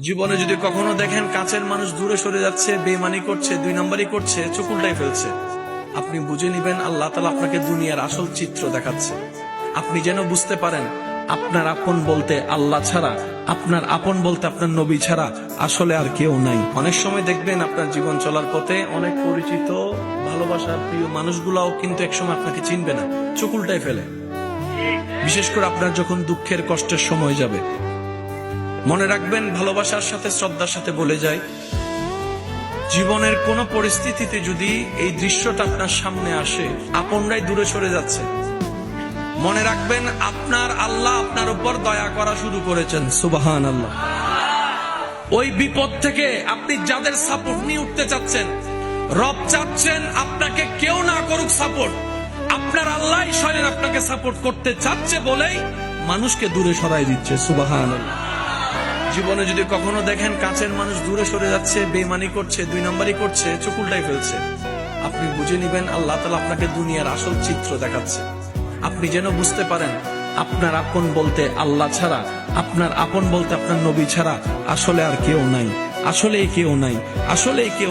জীবনে যদি কখনো দেখেন কাছের মানুষ দূরে সরে যাচ্ছে, বেঈমানি করছে, দুই নম্বরই করছে, চোখ উল্টাই ফেলছে, আপনি বুঝে নিবেন আল্লাহ তাআলা আপনাকে দুনিয়ার আসল চিত্র দেখাচ্ছে। আপনি যেন বুঝতে পারেন আপনার আপন বলতে আল্লাহ ছাড়া, আপনার আপন বলতে আপনার নবী ছাড়া আসলে আর কেউ নাই। অনেক সময় দেখবেন আপনার জীবন চলার পথে অনেক পরিচিত ভালোবাসার প্রিয় মানুষগুলাও কিন্তু একসময় আপনাকে চিনবে না, চোখ উল্টাই ফেলে। বিশেষ করে আপনার যখন দুঃখের কষ্টের সময় যাবে, মনে রাখবেন ভালোবাসার সাথে শ্রদ্ধার সাথে বলে যায়, জীবনের কোন পরিস্থিতিতে যদি এই দৃশ্যটা আপনার সামনে আসে, আপনরাই দূরে সরে যাচ্ছে, মনে রাখবেন আপনার আল্লাহ আপনার উপর দয়া করা শুরু করেছেন। সুবহানাল্লাহ। ওই বিপদ থেকে আপনি যাদের সাপোর্ট নিয়ে উঠতে চাচ্ছেন, রব চাচ্ছেন আপনাকে কেউ না করুক সাপোর্ট, আপনার আল্লাহ স্বয়ং আপনাকে সাপোর্ট করতে চাচ্ছে বলেই মানুষকে দূরে সরাই দিচ্ছে। সুবহানাল্লাহ। জীবনে যদি কখনো দেখেন কাছের মানুষ দূরে সরে যাচ্ছে, বেঈমানি করছে, দুই নম্বরই করছে, চোখ উল্টাই ফেলছে, আপনি বুঝে নিবেন আল্লাহ তাআলা আপনাকে দুনিয়ার আসল চিত্র দেখাচ্ছে। আপনি যেন বুঝতে পারেন আপনার আপন বলতে আল্লাহ ছাড়া, আপনার আপন বলতে আপনার নবী ছাড়া আসলে আর কেউ নাই, আসলেই কেউ নাই, আসলেই কেউ